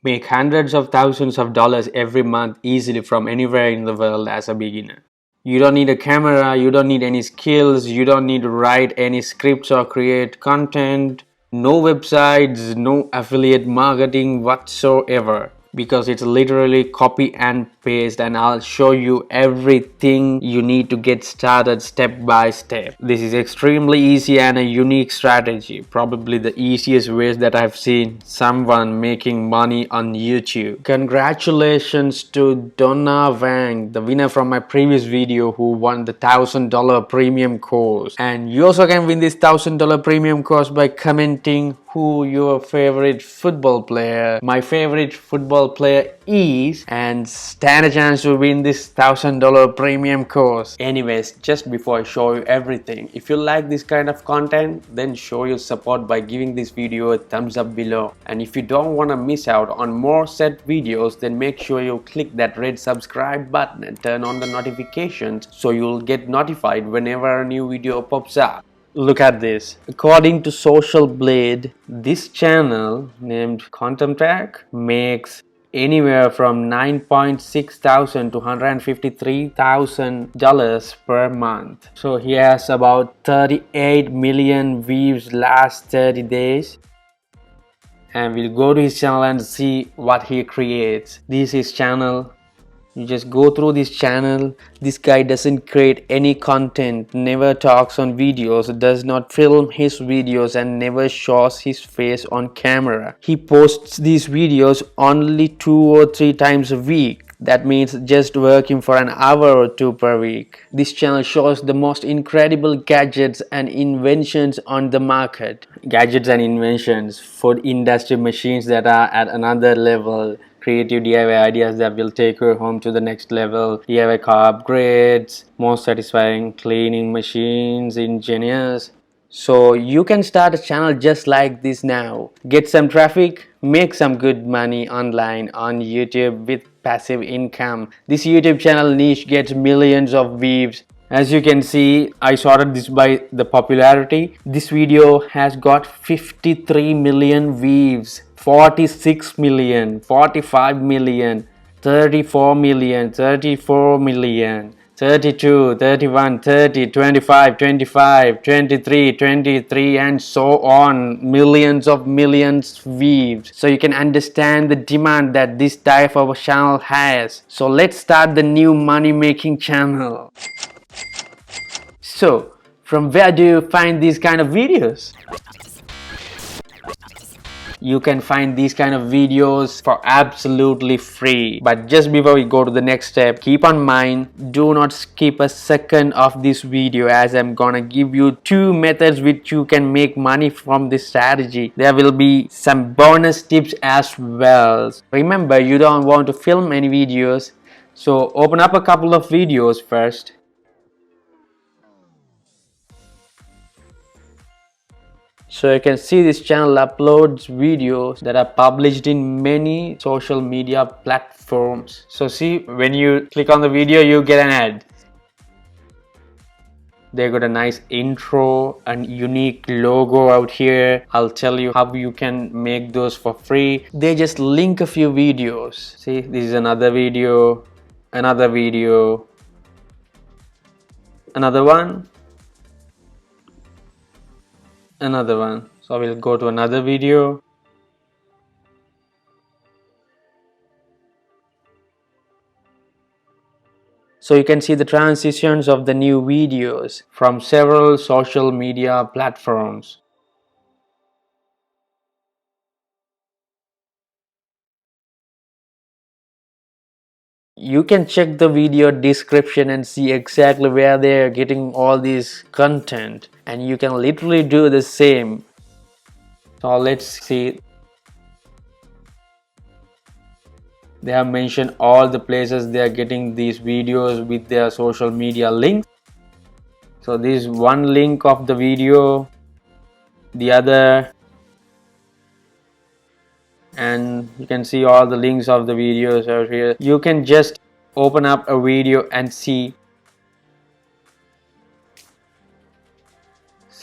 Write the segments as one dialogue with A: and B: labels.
A: make hundreds of thousands of dollars every month easily from anywhere in the world as a beginner. You don't need a camera, you don't need any skills, you don't need to write any scripts or create content, no websites, no affiliate marketing whatsoever, because it's literally copy and paste, and I'll show you everything you need to get started step by step. This is extremely easy and a unique strategy, probably the easiest ways that I've seen someone making money on YouTube. Congratulations to Donna Wang, the winner from my previous video, who won the $1,000 premium course. And you also can win this $1,000 premium course by commenting who your favorite football player. My favorite football player is, and stand a chance to win this $1,000 premium course. Anyways, just before I show you everything, if you like this kind of content, then show your support by giving this video a thumbs up below. And if you don't want to miss out on more set videos, then make sure you click that red subscribe button and turn on the notifications so you'll get notified whenever a new video pops up. Look at this. According to Social Blade, this channel named Quantum Tech makes anywhere from $9.6 thousand to $153,000 per month. So he has about 38 million views last 30 days. And we'll go to his channel and see what he creates. This is his channel. You just go through this channel. This guy doesn't create any content, never talks on videos, does not film his videos, and never shows his face on camera. He posts these videos only 2 or 3 times a week. That means just working for an hour or 2 per week. This channel shows the most incredible gadgets and inventions on the market. Gadgets and inventions, food industry machines that are at another level, creative DIY ideas that will take you home to the next level, DIY car upgrades, more satisfying cleaning machines, engineers. So you can start a channel just like this now. Get some traffic, make some good money online on YouTube with passive income. This YouTube channel niche gets millions of views. As you can see, I sorted this by the popularity. This video has got 53 million views, 46 million, 45 million, 34 million, 34 million, 32, 31, 30, 25, 25, 23, 23, and so on. Millions of millions views. So you can understand the demand that this type of channel has. So let's start the new money making channel. So from where do you find these kind of videos? You can find these kind of videos for absolutely free. But just before we go to the next step, keep in mind, do not skip a second of this video, as I'm gonna give you 2 methods which you can make money from this strategy. There will be some bonus tips as well. Remember, you don't want to film any videos, so open up a couple of videos first. So you can see this channel uploads videos that are published in many social media platforms. So see, when you click on the video, you get an ad. They got a nice intro and unique logo out here. I'll tell you how you can make those for free. They just link a few videos. See, this is another video, another video, another one, another one. So we'll go to another video. So you can see the transitions of the new videos from several social media platforms. You can check the video description and see exactly where they are getting all this content, and you can literally do the same. So let's see. They have mentioned all the places they are getting these videos with their social media links. So this is one link of the video, the other, and you can see all the links of the videos out here. You can just open up a video and see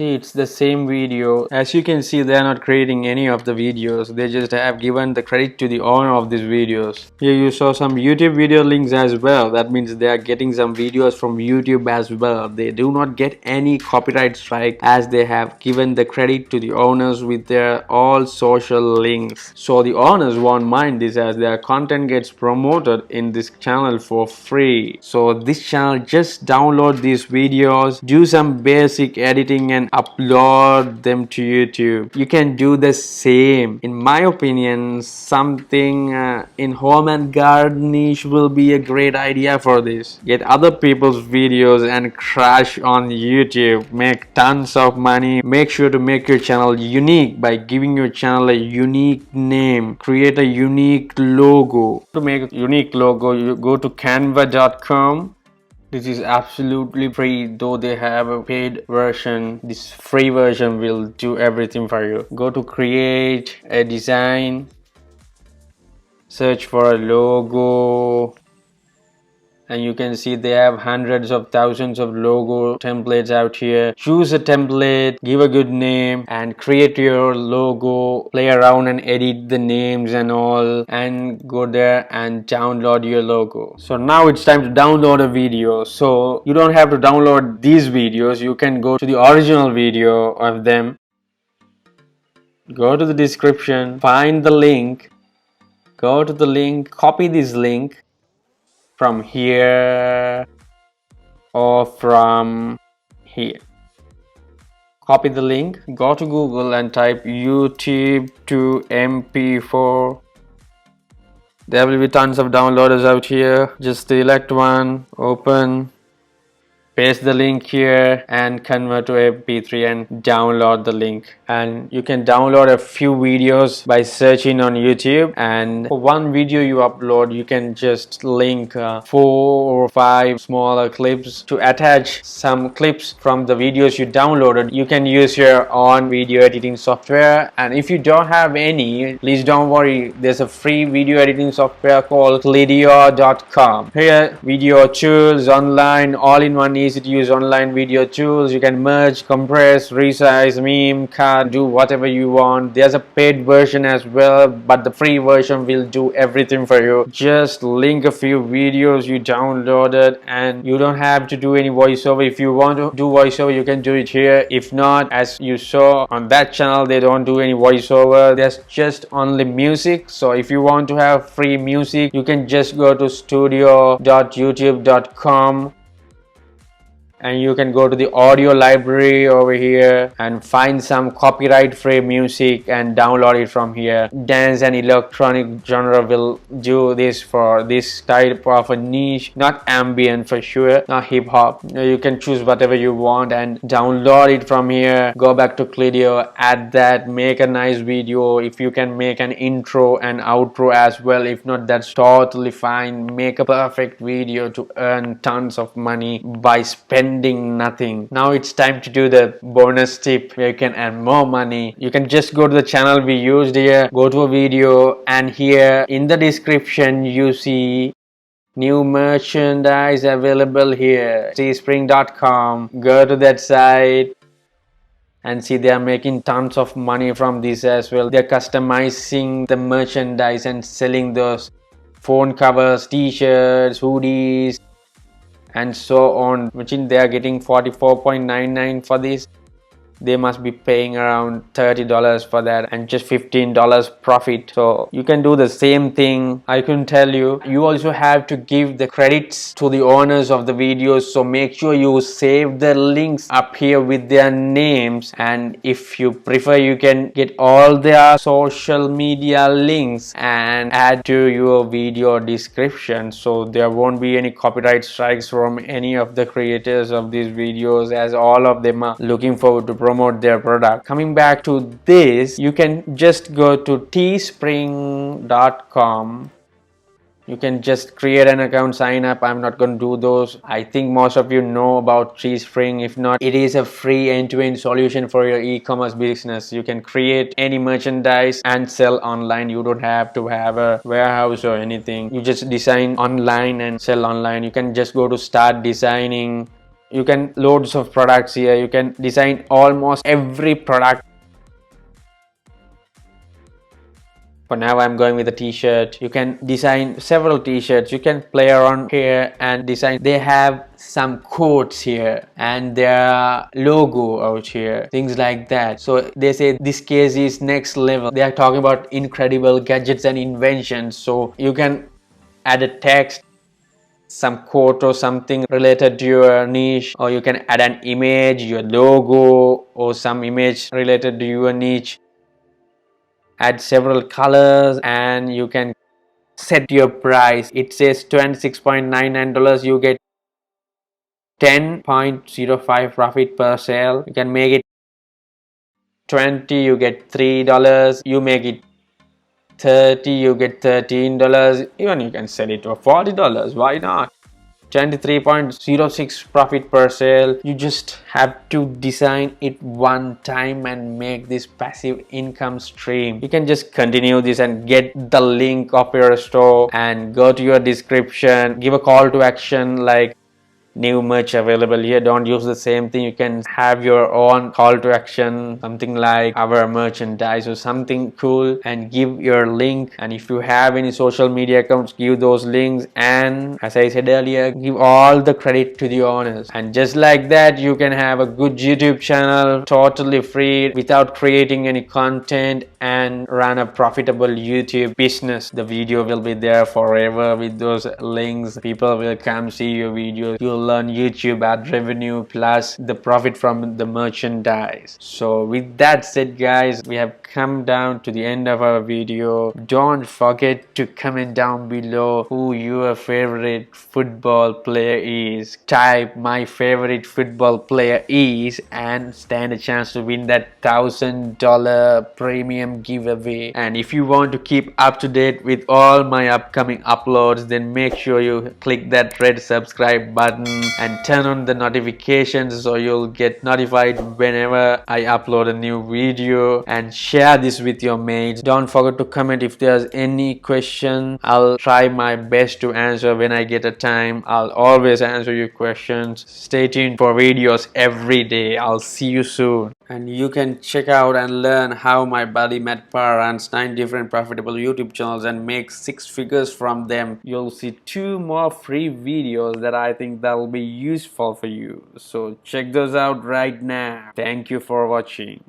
A: See, it's the same video. As you can see, they are not creating any of the videos. They just have given the credit to the owner of these videos. Here you saw some YouTube video links as well. That means they are getting some videos from YouTube as well. They do not get any copyright strike as they have given the credit to the owners with their all social links. So the owners won't mind this as their content gets promoted in this channel for free. So this channel, just download these videos, do some basic editing and upload them to YouTube. You can do the same. In my opinion, something in home and garden niche will be a great idea for this. Get other people's videos and crash on YouTube. Make tons of money. Make sure to make your channel unique by giving your channel a unique name. Create a unique logo. To make a unique logo, you go to canva.com. This is absolutely free, though they have a paid version. This free version will do everything for you. Go to create a design, search for a logo, and you can see they have hundreds of thousands of logo templates out here. Choose a template, give a good name, and create your logo. Play around and edit the names and all, and go there and download your logo. So now it's time to download a video. So you don't have to download these videos. You can go to the original video of them. Go to the description, find the link, go to the link, copy this link from here or from here. Copy the link, go to Google and type YouTube to MP4. There will be tons of downloaders out here. Just select one, open, paste the link here and convert to MP3 and download the link. And you can download a few videos by searching on YouTube, and for one video you upload, you can just link 4 or 5 smaller clips to attach some clips from the videos you downloaded. You can use your own video editing software, and if you don't have any, please don't worry, there's a free video editing software called Clidio.com. Here, video tools, online, all-in-one easy to use online video tools. You can merge, compress, resize, meme, cut, do whatever you want. There's a paid version as well, but the free version will do everything for you. Just link a few videos you downloaded, and you don't have to do any voiceover. If you want to do voiceover, you can do it here. If not, as you saw on that channel, they don't do any voiceover. There's just only music. So if you want to have free music, you can just go to studio.youtube.com, and you can go to the audio library over here and find some copyright free music and download it from here. Dance and electronic genre will do this for this type of a niche, not ambient for sure, not hip-hop. You can choose whatever you want and download it from here. Go back to Clidio, add that, make a nice video. If you can make an intro and outro as well, if not, that's totally fine. Make a perfect video to earn tons of money by spending nothing. Now it's time to do the bonus tip where you can earn more money. You can just go to the channel we used here, go to a video, and here in the description you see new merchandise available here. Teespring.com. Go to that site and see they are making tons of money from this as well. They're customizing the merchandise and selling those phone covers, t-shirts, hoodies, and so on, which they are getting $44.99 for this. They must be paying around $30 for that and just $15 profit. So you can do the same thing. I can tell you, you also have to give the credits to the owners of the videos. So make sure you save the links up here with their names, and if you prefer, you can get all their social media links and add to your video description, so there won't be any copyright strikes from any of the creators of these videos, as all of them are looking forward to promote their product. Coming back to this, you can just go to teespring.com. You can just create an account, sign up. I'm not going to do those. I think most of you know about Teespring. If not, it is a free end-to-end solution for your e-commerce business. You can create any merchandise and sell online. You don't have to have a warehouse or anything. You just design online and sell online. You can just go to start designing. You can loads of products here. You can design almost every product. For now, I'm going with a t-shirt. You can design several t-shirts. You can play around here and design. They have some quotes here and their logo out here, things like that. So they say this case is next level. They are talking about incredible gadgets and inventions. So you can add a text, some quote or something related to your niche, or you can add an image, your logo, or some image related to your niche. Add several colors and you can set your price. It says $26.99. You get 10.05 profit per sale. You can make it 20, you get $3. You make it 30, you get $13. Even you can sell it for $40. Why not? 23.06 profit per sale. You just have to design it one time and make this passive income stream. You can just continue this and get the link of your store and go to your description, give a call to action like new merch available here. Don't use the same thing. You can have your own call to action, something like our merchandise or something cool, and give your link. And if you have any social media accounts, give those links, and as I said earlier, give all the credit to the owners. And just like that, you can have a good YouTube channel totally free without creating any content and run a profitable YouTube business. The video will be there forever with those links. People will come see your videos. You'll learn YouTube ad revenue plus the profit from the merchandise. So with that said, guys, we have come down to the end of our video. Don't forget to comment down below who your favorite football player is. Type my favorite football player is and stand a chance to win that $1,000 premium giveaway. And if you want to keep up to date with all my upcoming uploads, then make sure you click that red subscribe button and turn on the notifications so you'll get notified whenever I upload a new video. And share this with your mates. Don't forget to comment if there's any question. I'll try my best to answer when I get a time. I'll always answer your questions. Stay tuned for videos every day. I'll see you soon. And you can check out and learn how my buddy Matt Parr runs 9 different profitable YouTube channels and makes 6 figures from them. You'll see 2 more free videos that I think that will be useful for you. So check those out right now. Thank you for watching.